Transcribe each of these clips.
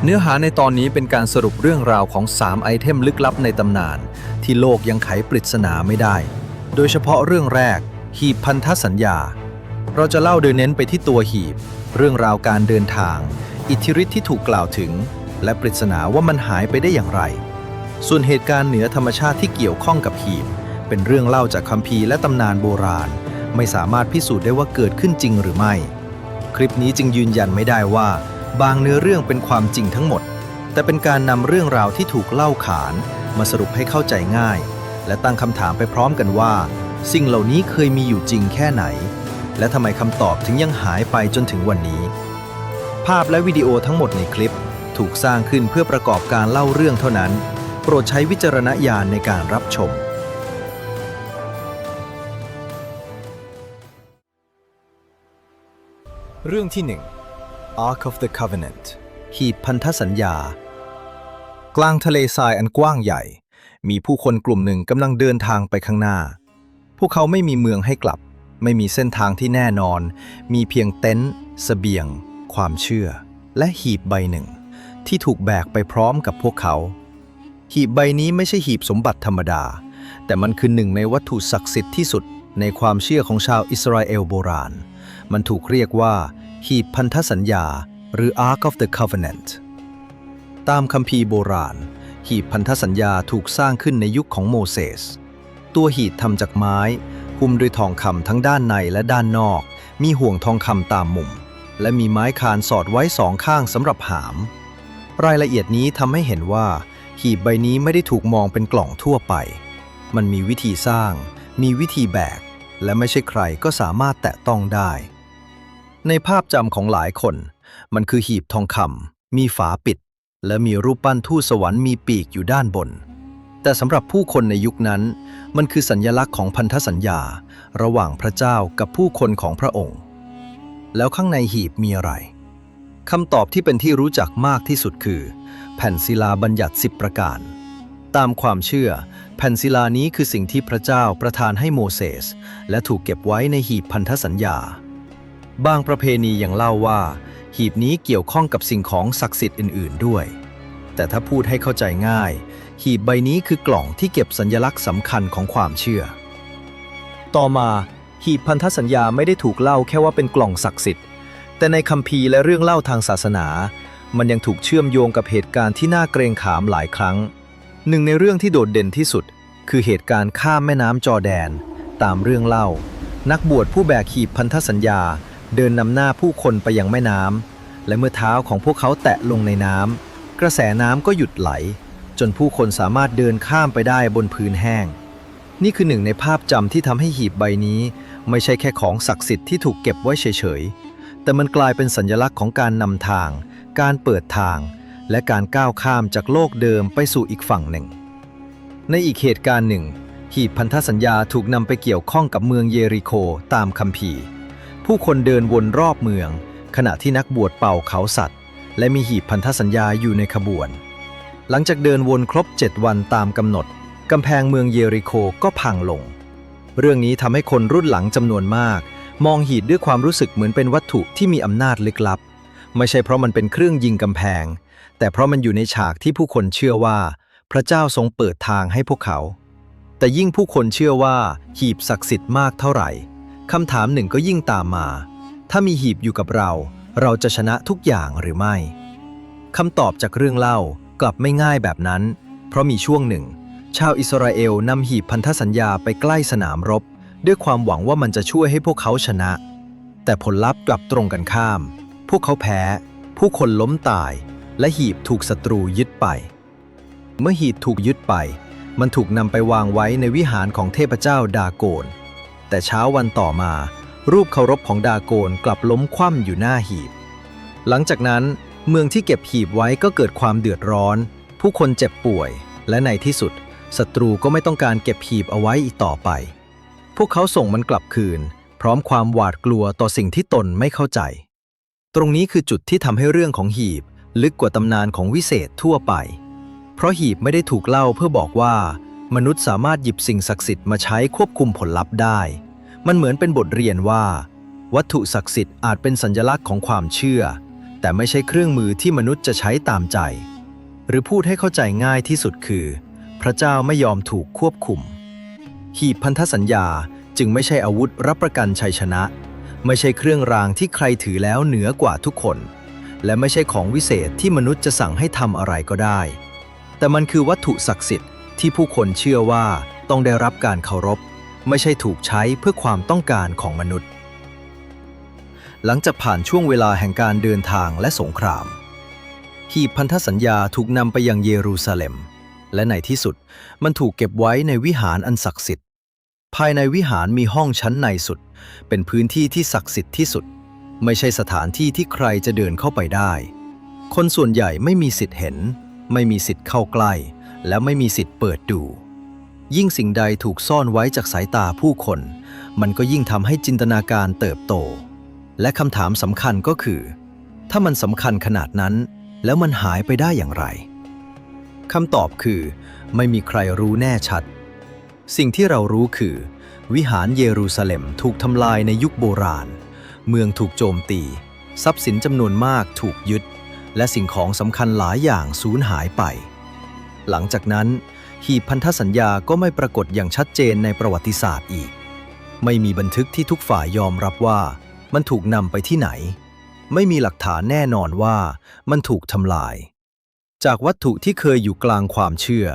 เนื้อหาในตอนนี้เป็นการสรุปเรื่องราวของ3ไอเทมลึกลับในตำนานที่โลกยังไขปริศนาไม่ได้โดยเฉพาะเรื่องแรกหีบพันธสัญญาเราจะเล่าโดยเน้นไปที่ตัวหีบเรื่องราวการเดินทางอิทธิฤทธิ์ที่ถูกกล่าวถึงและปริศนาว่ามันหายไปได้อย่างไรส่วนเหตุการณ์เหนือธรรมชาติที่เกี่ยวข้องกับหีบเป็นเรื่องเล่าจากคัมภีร์และตำนานโบราณไม่สามารถพิสูจน์ได้ว่าเกิดขึ้นจริงหรือไม่คลิปนี้จึงยืนยันไม่ได้ว่าบางเนื้อเรื่องเป็นความจริงทั้งหมดแต่เป็นการนำเรื่องราวที่ถูกเล่าขานมาสรุปให้เข้าใจง่ายและตั้งคำถามไปพร้อมกันว่าสิ่งเหล่านี้เคยมีอยู่จริงแค่ไหนและทำไมคำตอบถึงยังหายไปจนถึงวันนี้ภาพและวิดีโอทั้งหมดในคลิปถูกสร้างขึ้นเพื่อประกอบการเล่าเรื่องเท่านั้นโปรดใช้วิจารณญาณในการรับชมเรื่องที่ 1 Ark of the Covenant หีบพันธสัญญากลางทะเลทรายอันกว้างใหญ่มีผู้คนกลุ่มหนึ่งกำลังเดินทางไปข้างหน้าพวกเขาไม่มีเมืองให้กลับไม่มีเส้นทางที่แน่นอนมีเพียงเต็นท์เสบียงความเชื่อและหีบใบหนึ่งที่ถูกแบกไปพร้อมกับพวกเขาหีบใบนี้ไม่ใช่หีบสมบัติธรรมดาแต่มันคือหนึ่งในวัตถุศักดิ์สิทธิ์ที่สุดในความเชื่อของชาวอิสราเอลโบราณมันถูกเรียกว่าหีบพันธสัญญาหรือ Ark of the Covenant ตามคัมภีร์โบราณหีบพันธสัญญาถูกสร้างขึ้นในยุคของโมเสสตัวหีบทำจากไม้หุ้มด้วยทองคำทั้งด้านในและด้านนอกมีห่วงทองคำตามมุมและมีไม้คานสอดไว้สองข้างสำหรับหามรายละเอียดนี้ทำให้เห็นว่าหีบใบนี้ไม่ได้ถูกมองเป็นกล่องทั่วไปมันมีวิธีสร้างมีวิธีแบกและไม่ใช่ใครก็สามารถแตะต้องได้ในภาพจำของหลายคนมันคือหีบทองคำมีฝาปิดและมีรูปปั้นทูตสวรรค์มีปีกอยู่ด้านบนแต่สำหรับผู้คนในยุคนั้นมันคือสัญลักษณ์ของพันธสัญญาระหว่างพระเจ้ากับผู้คนของพระองค์แล้วข้างในหีบมีอะไรคำตอบที่เป็นที่รู้จักมากที่สุดคือแผ่นศิลาบัญญัติ10ประการตามความเชื่อแผ่นศิลานี้คือสิ่งที่พระเจ้าประทานให้โมเสสและถูกเก็บไว้ในหีบพันธสัญญาบางประเพณียังเล่าว่าหีบนี้เกี่ยวข้องกับสิ่งของศักดิ์สิทธิ์อื่นๆด้วยแต่ถ้าพูดให้เข้าใจง่ายหีบใบนี้คือกล่องที่เก็บสัญลักษณ์สำคัญของความเชื่อต่อมาหีบพันธสัญญาไม่ได้ถูกเล่าแค่ว่าเป็นกล่องศักดิ์สิทธิ์แต่ในคัมภีร์และเรื่องเล่าทางศาสนามันยังถูกเชื่อมโยงกับเหตุการณ์ที่น่าเกรงขามหลายครั้งหนึ่งในเรื่องที่โดดเด่นที่สุดคือเหตุการณ์ข้ามแม่น้ำจอร์แดนตามเรื่องเล่านักบวชผู้แบกหีบพันธสัญญาเดินนำหน้าผู้คนไปยังแม่น้ำและเมื่อเท้าของพวกเขาแตะลงในน้ำกระแสน้ำก็หยุดไหลจนผู้คนสามารถเดินข้ามไปได้บนพื้นแห้งนี่คือหนึ่งในภาพจำที่ทำให้หีบใบนี้ไม่ใช่แค่ของศักดิ์สิทธิ์ที่ถูกเก็บไว้เฉยๆแต่มันกลายเป็นสัญลักษณ์ของการนำทางการเปิดทางและการก้าวข้ามจากโลกเดิมไปสู่อีกฝั่งหนึ่งในอีกเหตุการณ์หนึ่งหีบพันธสัญญาถูกนำไปเกี่ยวข้องกับเมืองเยริโคตามคัมภีร์ผู้คนเดินวนรอบเมืองขณะที่นักบวชเป่าเขาสัตว์และมีหีบพันธสัญญาอยู่ในขบวนหลังจากเดินวนครบ7 วันตามกำหนดกำแพงเมืองเยริโคก็พังลงเรื่องนี้ทำให้คนรุ่นหลังจำนวนมากมองหีบด้วยความรู้สึกเหมือนเป็นวัตถุที่มีอำนาจลึกลับไม่ใช่เพราะมันเป็นเครื่องยิงกำแพงแต่เพราะมันอยู่ในฉากที่ผู้คนเชื่อว่าพระเจ้าทรงเปิดทางให้พวกเขาแต่ยิ่งผู้คนเชื่อว่าหีบศักดิ์สิทธิ์มากเท่าไหร่คำถามหนึ่งก็ยิ่งตามมาถ้ามีหีบอยู่กับเราจะชนะทุกอย่างหรือไม่คำตอบจากเรื่องเล่ากลับไม่ง่ายแบบนั้นเพราะมีช่วงหนึ่งชาวอิสราเอลนำหีบพันธสัญญาไปใกล้สนามรบด้วยความหวังว่ามันจะช่วยให้พวกเขาชนะแต่ผลลัพธ์กลับตรงกันข้ามพวกเขาแพ้ผู้คนล้มตายและหีบถูกศัตรูยึดไปเมื่อหีบถูกยึดไปมันถูกนำไปวางไว้ในวิหารของเทพเจ้าดาโกนแต่เช้าวันต่อมารูปเคารพของดาโกนกลับล้มคว่ำอยู่หน้าหีบหลังจากนั้นเมืองที่เก็บหีบไว้ก็เกิดความเดือดร้อนผู้คนเจ็บป่วยและในที่สุดศัตรูก็ไม่ต้องการเก็บหีบเอาไว้อีกต่อไปพวกเขาส่งมันกลับคืนพร้อมความหวาดกลัวต่อสิ่งที่ตนไม่เข้าใจตรงนี้คือจุดที่ทำให้เรื่องของหีบลึกกว่าตำนานของวิเศษทั่วไปเพราะหีบไม่ได้ถูกเล่าเพื่อบอกว่ามนุษย์สามารถหยิบสิ่งศักดิ์สิทธิ์มาใช้ควบคุมผลลัพธ์ได้มันเหมือนเป็นบทเรียนว่าวัตถุศักดิ์สิทธิ์อาจเป็นสัญลักษณ์ของความเชื่อ แต่ไม่ใช่เครื่องมือที่มนุษย์จะใช้ตามใจหรือพูดให้เข้าใจง่ายที่สุดคือพระเจ้าไม่ยอมถูกควบคุมหีบพันธสัญญาจึงไม่ใช่อาวุธรับประกันชัยชนะไม่ใช่เครื่องรางที่ใครถือแล้วเหนือกว่าทุกคนและไม่ใช่ของวิเศษที่มนุษย์จะสั่งให้ทำอะไรก็ได้แต่มันคือวัตถุศักดิ์สิทธิ์ที่ผู้คนเชื่อว่าต้องได้รับการเคารพไม่ใช่ถูกใช้เพื่อความต้องการของมนุษย์หลังจากผ่านช่วงเวลาแห่งการเดินทางและสงครามหีบพันธสัญญาถูกนำไปยังเยรูซาเล็มและในที่สุดมันถูกเก็บไว้ในวิหารอันศักดิ์สิทธิ์ภายในวิหารมีห้องชั้นในสุดเป็นพื้นที่ที่ศักดิ์สิทธิ์ที่สุดไม่ใช่สถานที่ที่ใครจะเดินเข้าไปได้คนส่วนใหญ่ไม่มีสิทธิ์เห็นไม่มีสิทธิ์เข้าใกล้และไม่มีสิทธิ์เปิดดูยิ่งสิ่งใดถูกซ่อนไว้จากสายตาผู้คนมันก็ยิ่งทำให้จินตนาการเติบโตและคำถามสำคัญก็คือถ้ามันสำคัญขนาดนั้นแล้วมันหายไปได้อย่างไรคำตอบคือไม่มีใครรู้แน่ชัดสิ่งที่เรารู้คือวิหารเยรูซาเล็มถูกทำลายในยุคโบราณเมืองถูกโจมตีทรัพย์สินจำนวนมากถูกยึดและสิ่งของสำคัญหลายอย่างสูญหายไปหลังจากนั้นหีบพันธสัญญาก็ไม่ปรากฏอย่างชัดเจนในประวัติศาสตร์อีกไม่มีบันทึกที่ทุกฝ่ายยอมรับว่ามันถูกนำไปที่ไหนไม่มีหลักฐานแน่นอนว่ามันถูกทำลายจากวัตถุที่เคยอยู่กลางความเชื่อ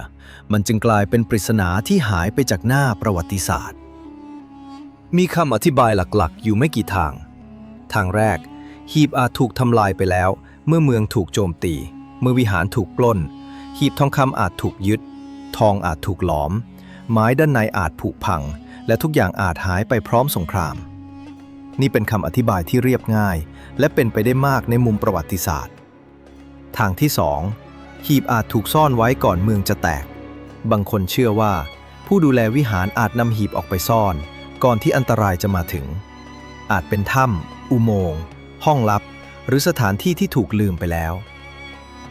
มันจึงกลายเป็นปริศนาที่หายไปจากหน้าประวัติศาสตร์มีคำอธิบายหลักๆอยู่ไม่กี่ทางทางแรกหีบอาจถูกทำลายไปแล้วเมื่อเมืองถูกโจมตีเมื่อวิหารถูกปล้นหีบทองคำอาจถูกยึดทองอาจถูกหลอมไม้ด้านในอาจผุพังและทุกอย่างอาจหายไปพร้อมสงครามนี่เป็นคำอธิบายที่เรียบง่ายและเป็นไปได้มากในมุมประวัติศาสตร์ทางที่สองหีบอาจถูกซ่อนไว้ก่อนเมืองจะแตกบางคนเชื่อว่าผู้ดูแลวิหารอาจนำหีบออกไปซ่อนก่อนที่อันตรายจะมาถึงอาจเป็นถ้ำอุโมงค์ห้องลับหรือสถานที่ที่ถูกลืมไปแล้ว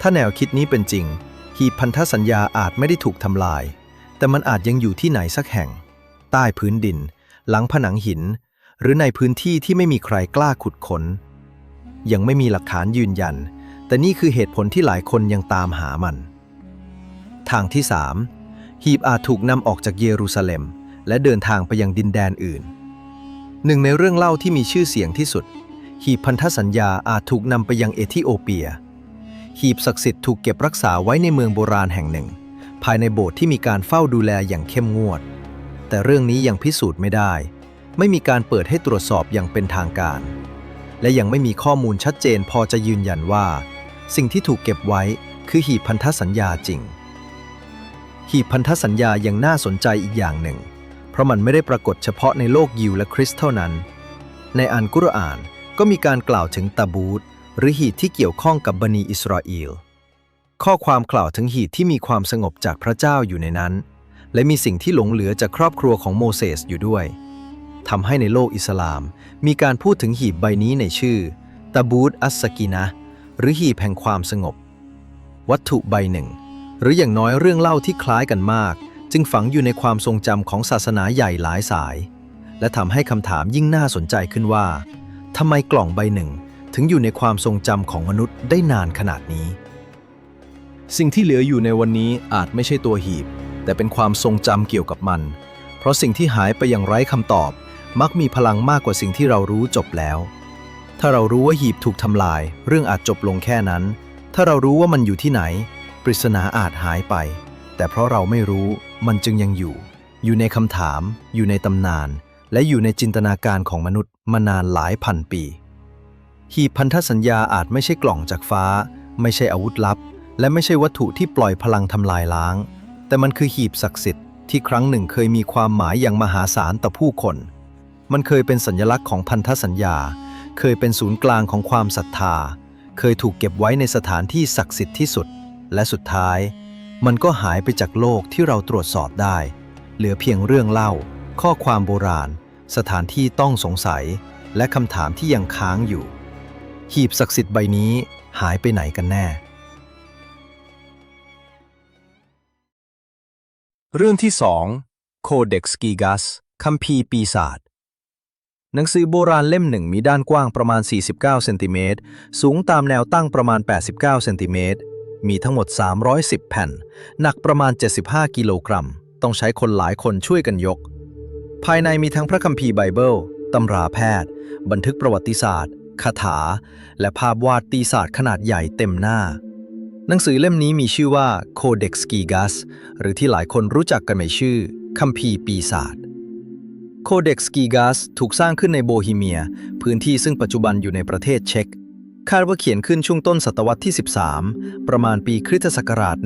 ถ้าแนวคิดนี้เป็นจริงหีบพันธสัญญาอาจไม่ได้ถูกทำลายแต่มันอาจยังอยู่ที่ไหนสักแห่งใต้พื้นดินหลังผนังหินหรือในพื้นที่ที่ไม่มีใครกล้าขุดค้นยังไม่มีหลักฐานยืนยันแต่นี่คือเหตุผลที่หลายคนยังตามหามันทางที่3หีบอาจถูกนำออกจากเยรูซาเล็มและเดินทางไปยังดินแดนอื่นหนึ่งในเรื่องเล่าที่มีชื่อเสียงที่สุดหีบพันธสัญญาอาจถูกนำไปยังเอธิโอเปียหีบศักดิ์สิทธิ์ถูกเก็บรักษาไว้ในเมืองโบราณแห่งหนึ่งภายในโบสถ์ที่มีการเฝ้าดูแลอย่างเข้มงวดแต่เรื่องนี้ยังพิสูจน์ไม่ได้ไม่มีการเปิดให้ตรวจสอบอย่างเป็นทางการและยังไม่มีข้อมูลชัดเจนพอจะยืนยันว่าสิ่งที่ถูกเก็บไว้คือหีบพันธสัญญาจริงหีบพันธสัญญายังน่าสนใจอีกอย่างหนึ่งเพราะมันไม่ได้ปรากฏเฉพาะในโลกยิวและคริสต์เท่านั้นในอัลกุรอานก็มีการกล่าวถึงตาบูตหรือหีบที่เกี่ยวข้องกับบันีอิสราเอลข้อความกล่าวถึงหีบที่มีความสงบจากพระเจ้าอยู่ในนั้นและมีสิ่งที่หลงเหลือจากครอบครัวของโมเสสอยู่ด้วยทำให้ในโลกอิสลามมีการพูดถึงหีบใบนี้ในชื่อตาบูตอัสสกีนะห์หรือหีบแห่งความสงบวัตถุใบหนึ่งหรืออย่างน้อยเรื่องเล่าที่คล้ายกันมากจึงฝังอยู่ในความทรงจำของศาสนาใหญ่หลายสายและทำให้คำถามยิ่งน่าสนใจขึ้นว่าทำไมกล่องใบหนึ่งถึงอยู่ในความทรงจำของมนุษย์ได้นานขนาดนี้สิ่งที่เหลืออยู่ในวันนี้อาจไม่ใช่ตัวหีบแต่เป็นความทรงจำเกี่ยวกับมันเพราะสิ่งที่หายไปอย่างไร้คำตอบมักมีพลังมากกว่าสิ่งที่เรารู้จบแล้วถ้าเรารู้ว่าหีบถูกทำลายเรื่องอาจจบลงแค่นั้นถ้าเรารู้ว่ามันอยู่ที่ไหนปริศนาอาจหายไปแต่เพราะเราไม่รู้มันจึงยังอยู่ในคำถามอยู่ในตำนานและอยู่ในจินตนาการของมนุษย์มานานหลายพันปีหีบพันธสัญญาอาจไม่ใช่กล่องจากฟ้าไม่ใช่อาวุธลับและไม่ใช่วัตถุที่ปล่อยพลังทำลายล้างแต่มันคือหีบศักดิ์สิทธิ์ที่ครั้งหนึ่งเคยมีความหมายอย่างมหาศาลต่อผู้คนมันเคยเป็นสัญลักษณ์ของพันธสัญญาเคยเป็นศูนย์กลางของความศรัทธาเคยถูกเก็บไว้ในสถานที่ศักดิ์สิทธิ์ที่สุดและสุดท้ายมันก็หายไปจากโลกที่เราตรวจสอบได้เหลือเพียงเรื่องเล่าข้อความโบราณสถานที่ต้องสงสัยและคำถามที่ยังค้างอยู่หีบศักดิ์สิทธิ์ใบนี้หายไปไหนกันแน่เรื่องที่2 Codex Gigas คัมภีร์ปีศาจ หนังสือโบราณเล่มหนึ่งมีด้านกว้างประมาณ49เซนติเมตรสูงตามแนวตั้งประมาณ89เซนติเมตรมีทั้งหมด310แผ่นหนักประมาณ75กิโลกรัมต้องใช้คนหลายคนช่วยกันยกภายในมีทั้งพระคัมภีร์ไบเบิลตำราแพทย์บันทึกประวัติศาสตร์คาถาและภาพวาดตีศาสตร์ขนาดใหญ่เต็มหน้าหนังสือเล่มนี้มีชื่อว่า Codex Gigas หรือที่หลายคนรู้จักกันในชื่อคัมภีร์ปีศาจ Codex Gigas ถูกสร้างขึ้นในโบฮีเมียพื้นที่ซึ่งปัจจุบันอยู่ในประเทศเช็กคาดว่าเขียนขึ้นช่วงต้นศตวรรษที่ 13ประมาณปีคริสตศักราช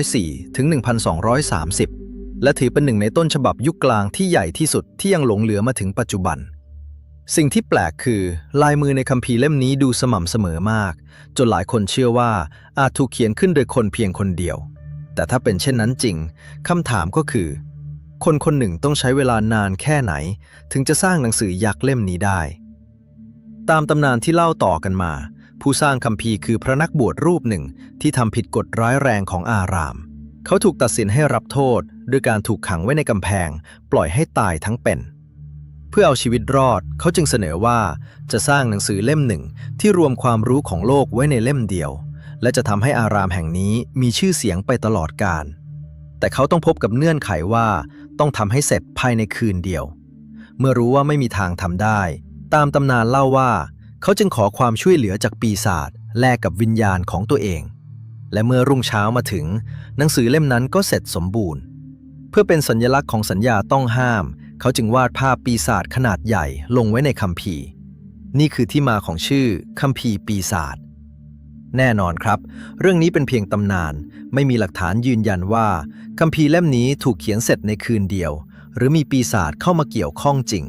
1204 ถึง 1230 และถือเป็นหนึ่งในต้นฉบับยุคกลางที่ใหญ่ที่สุดที่ยังหลงเหลือมาถึงปัจจุบันสิ่งที่แปลกคือลายมือในคัมภีร์เล่มนี้ดูสม่ำเสมอมากจนหลายคนเชื่อว่าอาจถูกเขียนขึ้นโดยคนเพียงคนเดียวแต่ถ้าเป็นเช่นนั้นจริงคำถามก็คือคนคนหนึ่งต้องใช้เวลานานแค่ไหนถึงจะสร้างหนังสือยักษ์เล่มนี้ได้ตามตำนานที่เล่าต่อกันมาผู้สร้างคัมภีร์คือพระนักบวชรูปหนึ่งที่ทำผิดกฎร้ายแรงของอารามเขาถูกตัดสินให้รับโทษด้วยการถูกขังไว้ในกำแพงปล่อยให้ตายทั้งเป็นเพื่อเอาชีวิตรอดเขาจึงเสนอว่าจะสร้างหนังสือเล่มหนึ่งที่รวมความรู้ของโลกไว้ในเล่มเดียวและจะทำให้อารามแห่งนี้มีชื่อเสียงไปตลอดกาลแต่เขาต้องพบกับเงื่อนไขว่าต้องทำให้เสร็จภายในคืนเดียวเมื่อรู้ว่าไม่มีทางทำได้ตามตำนานเล่าว่าเขาจึงขอความช่วยเหลือจากปีศาจแลกกับวิญญาณของตัวเองและเมื่อรุ่งเช้ามาถึงหนังสือเล่มนั้นก็เสร็จสมบูรณ์เพื่อเป็นสัญลักษณ์ของสัญญาต้องห้ามเขาจึงวาดภาพปีศาจขนาดใหญ่ลงไว้ในคัมภีร์นี่คือที่มาของชื่อคัมภีร์ปีศาจแน่นอนครับเรื่องนี้เป็นเพียงตำนานไม่มีหลักฐานยืนยันว่าคัมภีร์เล่มนี้ถูกเขียนเสร็จในคืนเดียวหรือมีปีศาจเข้ามาเกี่ยวข้องจริง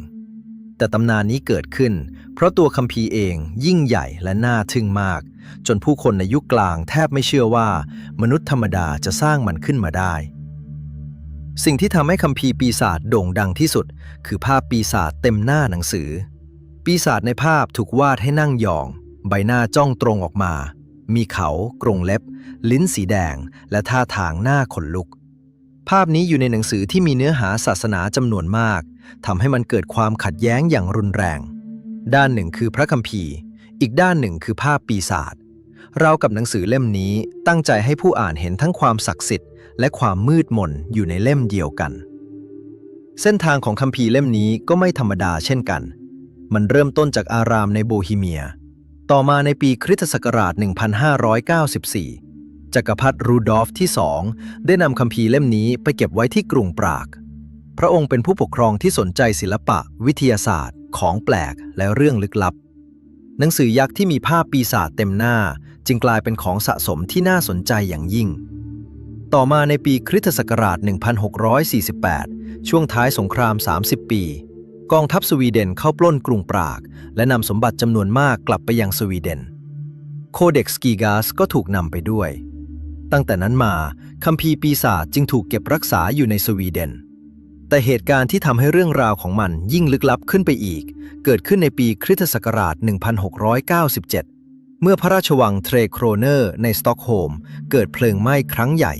แต่ตำนานนี้เกิดขึ้นเพราะตัวคัมภีร์เองยิ่งใหญ่และน่าทึ่งมากจนผู้คนในยุคกลางแทบไม่เชื่อว่ามนุษย์ธรรมดาจะสร้างมันขึ้นมาได้สิ่งที่ทำให้คัมภีร์ปีศาจโด่งดังที่สุดคือภาพปีศาจเต็มหน้าหนังสือปีศาจในภาพถูกวาดให้นั่งยองใบหน้าจ้องตรงออกมามีเขากรงเล็บลิ้นสีแดงและท่าทางหน้าขนลุกภาพนี้อยู่ในหนังสือที่มีเนื้อหาศาสนาจำนวนมากทำให้มันเกิดความขัดแย้งอย่างรุนแรงด้านหนึ่งคือพระคัมภีร์อีกด้านหนึ่งคือภาพปีศาจราวกับหนังสือเล่มนี้ตั้งใจให้ผู้อ่านเห็นทั้งความศักดิ์สิทธิ์และความมืดมนอยู่ในเล่มเดียวกันเส้นทางของคัมภีร์เล่มนี้ก็ไม่ธรรมดาเช่นกันมันเริ่มต้นจากอารามในโบฮีเมียต่อมาในปีคริสตศักราช 1594 จักรพรรดิรูดอล์ฟที่ 2 ได้นำคัมภีร์เล่มนี้ไปเก็บไว้ที่กรุงปรากพระองค์เป็นผู้ปกครองที่สนใจศิลปะวิทยาศาสตร์ของแปลกและเรื่องลึกลับหนังสือยักษ์ที่มีภาพปีศาจเต็มหน้าจึงกลายเป็นของสะสมที่น่าสนใจอย่างยิ่งต่อมาในปีคริสตศักราช 1648 ช่วงท้ายสงคราม 30 ปีกองทัพสวีเดนเข้าปล้นกรุงปรากและนำสมบัติจำนวนมากกลับไปยังสวีเดนโคเด็กซ์กีกาสก็ถูกนำไปด้วยตั้งแต่นั้นมาคัมภีร์ปีศาจจึงถูกเก็บรักษาอยู่ในสวีเดนแต่เหตุการณ์ที่ทำให้เรื่องราวของมันยิ่งลึกลับขึ้นไปอีกเกิดขึ้นในปีคริสตศักราช 1697 เมื่อพระราชวังเทรโครเนอร์ในสต็อกโฮล์มเกิดเพลิงไหม้ครั้งใหญ่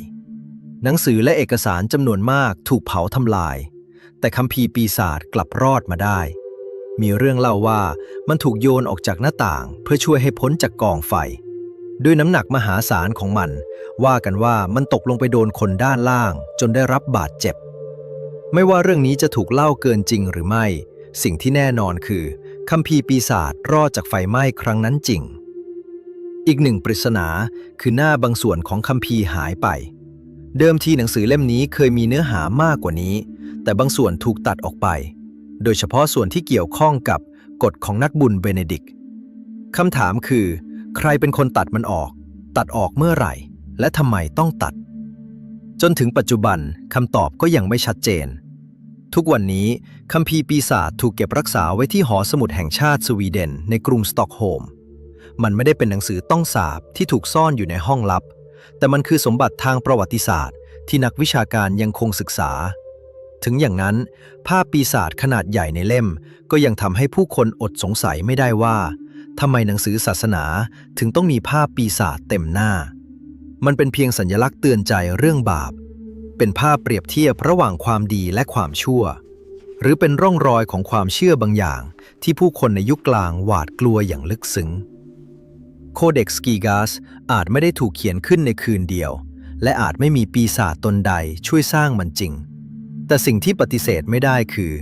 หนังสือและเอกสารจำนวนมากถูกเผาทำลายแต่คัมภีร์ปีศาจกลับรอดมาได้มีเรื่องเล่าว่ามันถูกโยนออกจากหน้าต่างเพื่อช่วยให้พ้นจากกองไฟด้วยน้ำหนักมหาศาลของมันว่ากันว่ามันตกลงไปโดนคนด้านล่างจนได้รับบาดเจ็บไม่ว่าเรื่องนี้จะถูกเล่าเกินจริงหรือไม่สิ่งที่แน่นอนคือคัมภีร์ปีศาจรอดจากไฟไหม้ครั้งนั้นจริงอีกหนึ่งปริศนาคือหน้าบางส่วนของคัมภีร์หายไปเดิมทีหนังสือเล่มนี้เคยมีเนื้อหามากกว่านี้แต่บางส่วนถูกตัดออกไปโดยเฉพาะส่วนที่เกี่ยวข้องกับกฎของนักบุญเบเนดิกต์คำถามคือใครเป็นคนตัดมันออกตัดออกเมื่อไหร่และทำไมต้องตัดจนถึงปัจจุบันคำตอบก็ยังไม่ชัดเจนทุกวันนี้คัมภีร์ปีศาจถูกเก็บรักษาไว้ที่หอสมุดแห่งชาติสวีเดนในกรุงสต็อกโฮล์มมันไม่ได้เป็นหนังสือต้องสาปที่ถูกซ่อนอยู่ในห้องลับแต่มันคือสมบัติทางประวัติศาสตร์ที่นักวิชาการยังคงศึกษาถึงอย่างนั้นภาพปีศาจขนาดใหญ่ในเล่มก็ยังทำให้ผู้คนอดสงสัยไม่ได้ว่าทำไมหนังสือศาสนาถึงต้องมีภาพปีศาจเต็มหน้ามันเป็นเพียงสัญลักษณ์เตือนใจเรื่องบาปเป็นภาพเปรียบเทียบระหว่างความดีและความชั่ว หรือเป็นร่องรอยของความเชื่อบางอย่างที่ผู้คนในยุคกลางหวาดกลัวอย่างลึกซึ้งโคเด็กซ์กีกาสอาจไม่ได้ถูกเขียนขึ้นในคืนเดียวและอาจไม่มีปีศาจตนใดช่วยสร้างมันจริงแต่สิ่งที่ปฏิเสธไม่ได้คือ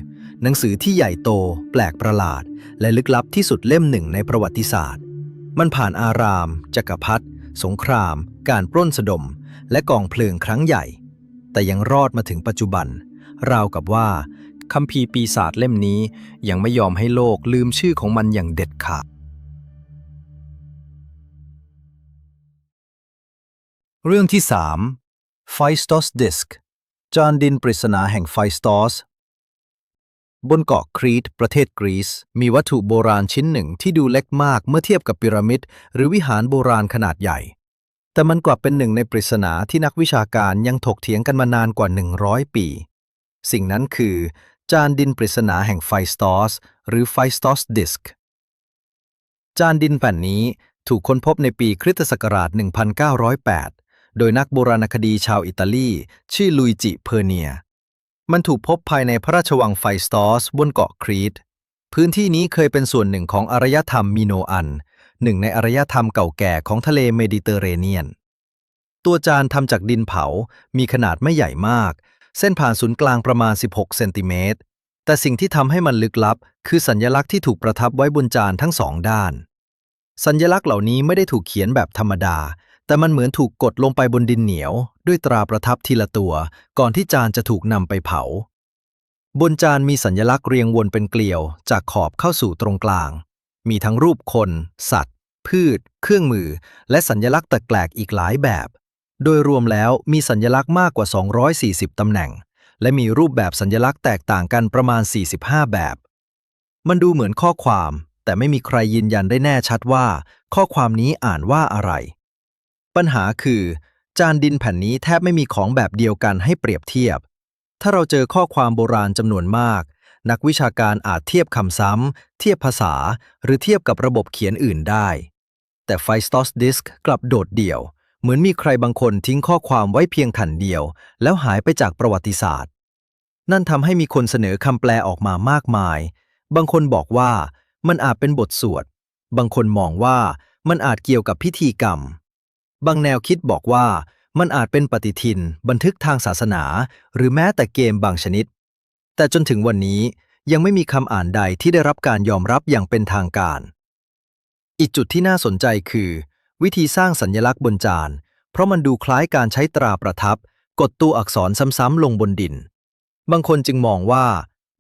หนังสือที่ใหญ่โตแปลกประหลาดและลึกลับที่สุดเล่มหนึ่งในประวัติศาสตร์มันผ่านอารามจักรพรรดิสงครามการปล้นสะดมและกองเพลิงครั้งใหญ่แต่ยังรอดมาถึงปัจจุบันราวกับว่าคัมภีร์ปีศาจเล่มนี้ยังไม่ยอมให้โลกลืมชื่อของมันอย่างเด็ดขาดเรื่องที่ 3 Phaistos Disk จานดินปริศนาแห่งไฟสตอสบนเกาะครีตประเทศกรีซมีวัตถุโบราณชิ้นหนึ่งที่ดูเล็กมากเมื่อเทียบกับพีระมิดหรือวิหารโบราณขนาดใหญ่แต่มันกลับเป็นหนึ่งในปริศนาที่นักวิชาการยังถกเถียงกันมานานกว่า100 ปีสิ่งนั้นคือจานดินปริศนาแห่งไฟสตอสหรือ Phaistos Disk จานดินแผ่นนี้ถูกค้นพบในปีคริสตศักราช 1908 โดยนักโบราณคดีชาวอิตาลีชื่อลุยจิเพอร์เนียมันถูกพบภายในพระราชวังไฟสตอสบนเกาะครีตพื้นที่นี้เคยเป็นส่วนหนึ่งของอารยธรรมมิโนอันหนึ่งในอารยธรรมเก่าแก่ของทะเลเมดิเตอร์เรเนียนตัวจานทำจากดินเผามีขนาดไม่ใหญ่มากเส้นผ่านศูนย์กลางประมาณ16 เซนติเมตรแต่สิ่งที่ทำให้มันลึกลับคือสัญลักษณ์ที่ถูกประทับไว้บนจานทั้ง2 ด้านสัญลักษณ์เหล่านี้ไม่ได้ถูกเขียนแบบธรรมดาแต่มันเหมือนถูกกดลงไปบนดินเหนียวด้วยตราประทับทีละตัวก่อนที่จานจะถูกนำไปเผาบนจานมีสัญลักษณ์เรียงวนเป็นเกลียวจากขอบเข้าสู่ตรงกลางมีทั้งรูปคนสัตว์พืชเครื่องมือและสัญลักษณ์แปลกๆอีกหลายแบบโดยรวมแล้วมีสัญลักษณ์มากกว่า240 ตำแหน่งและมีรูปแบบสัญลักษณ์แตกต่างกันประมาณ45 แบบมันดูเหมือนข้อความแต่ไม่มีใครยืนยันได้แน่ชัดว่าข้อความนี้อ่านว่าอะไรปัญหาคือจานดินแผ่นนี้แทบไม่มีของแบบเดียวกันให้เปรียบเทียบถ้าเราเจอข้อความโบราณจำนวนมากนักวิชาการอาจเทียบคำซ้ำเทียบภาษาหรือเทียบกับระบบเขียนอื่นได้แต่ Phaistos Disk กลับโดดเดี่ยวเหมือนมีใครบางคนทิ้งข้อความไว้เพียงแผ่นเดียวแล้วหายไปจากประวัติศาสตร์นั่นทำให้มีคนเสนอคำแปลออกมามากมายบางคนบอกว่ามันอาจเป็นบทสวดบางคนมองว่ามันอาจเกี่ยวกับพิธีกรรมบางแนวคิดบอกว่ามันอาจเป็นปฏิทินบันทึกทางศาสนาหรือแม้แต่เกมบางชนิดแต่จนถึงวันนี้ยังไม่มีคำอ่านใดที่ได้รับการยอมรับอย่างเป็นทางการอีกจุดที่น่าสนใจคือวิธีสร้างสัญลักษณ์บนจานเพราะมันดูคล้ายการใช้ตราประทับกดตัวอักษรซ้ำๆลงบนดินบางคนจึงมองว่า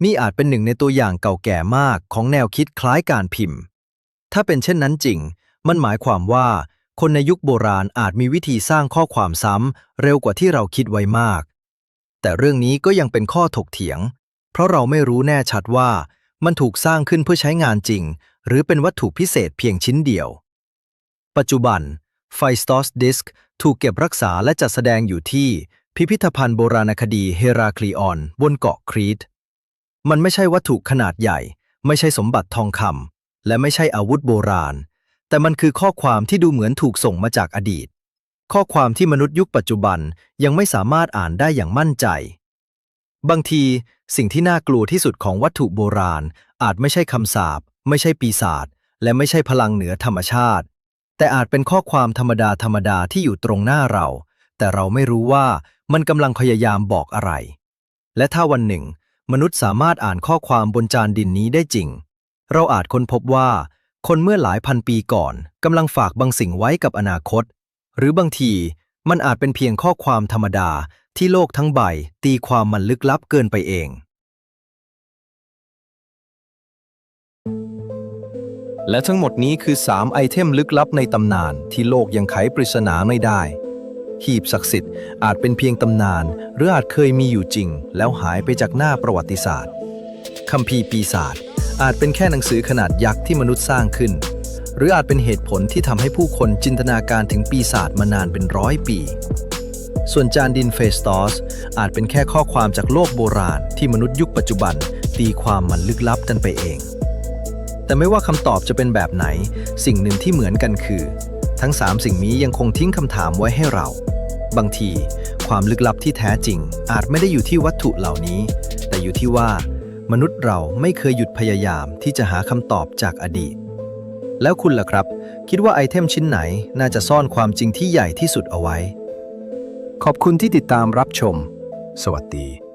นี่อาจเป็นหนึ่งในตัวอย่างเก่าแก่มากของแนวคิดคล้ายการพิมพ์ถ้าเป็นเช่นนั้นจริงมันหมายความว่าคนในยุคโบราณอาจมีวิธีสร้างข้อความซ้ำเร็วกว่าที่เราคิดไว้มากแต่เรื่องนี้ก็ยังเป็นข้อถกเถียงเพราะเราไม่รู้แน่ชัดว่ามันถูกสร้างขึ้นเพื่อใช้งานจริงหรือเป็นวัตถุพิเศษเพียงชิ้นเดียวปัจจุบัน Phaistos Disk ถูกเก็บรักษาและจัดแสดงอยู่ที่พิพิธภัณฑ์โบราณคดีเฮราคลีออนบนเกาะครีตมันไม่ใช่วัตถุขนาดใหญ่ไม่ใช่สมบัติทองคำและไม่ใช่อาวุธโบราณแต่มันคือข้อความที่ดูเหมือนถูกส่งมาจากอดีตข้อความที่มนุษย์ยุคปัจจุบันยังไม่สามารถอ่านได้อย่างมั่นใจบางทีสิ่งที่น่ากลัวที่สุดของวัตถุโบราณอาจไม่ใช่คำสาปไม่ใช่ปีศาจและไม่ใช่พลังเหนือธรรมชาติแต่อาจเป็นข้อความธรรมดาที่อยู่ตรงหน้าเราแต่เราไม่รู้ว่ามันกำลังพยายามบอกอะไรและถ้าวันหนึ่งมนุษย์สามารถอ่านข้อความบนจานดินนี้ได้จริงเราอาจค้นพบว่าคนเมื่อหลายพันปีก่อนกำลังฝากบางสิ่งไว้กับอนาคตหรือบางทีมันอาจเป็นเพียงข้อความธรรมดาที่โลกทั้งใบตีความมันลึกลับเกินไปเองและทั้งหมดนี้คือ3ไอเทมลึกลับในตำนานที่โลกยังไขปริศนาไม่ได้หีบศักดิ์สิทธิ์อาจเป็นเพียงตำนานหรืออาจเคยมีอยู่จริงแล้วหายไปจากหน้าประวัติศาสตร์คัมภีร์ปีศาจอาจเป็นแค่หนังสือขนาดยักษ์ที่มนุษย์สร้างขึ้นหรืออาจเป็นเหตุผลที่ทำให้ผู้คนจินตนาการถึงปีศาจมานานเป็น100 ปีส่วนจานดินเฟสตอสอาจเป็นแค่ข้อความจากโลกโบราณที่มนุษย์ยุคปัจจุบันตีความมันลึกลับกันไปเองแต่ไม่ว่าคำตอบจะเป็นแบบไหนสิ่งหนึ่งที่เหมือนกันคือทั้ง3สิ่งนี้ยังคงทิ้งคำถามไว้ให้เราบางทีความลึกลับที่แท้จริงอาจไม่ได้อยู่ที่วัตถุเหล่านี้แต่อยู่ที่ว่า มนุษย์เราไม่เคยหยุดพยายามที่จะหาคำตอบจากอดีต แล้วคุณล่ะครับ คิดว่าไอเทมชิ้นไหนน่าจะซ่อนความจริงที่ใหญ่ที่สุดเอาไว้ ขอบคุณที่ติดตามรับชม สวัสดี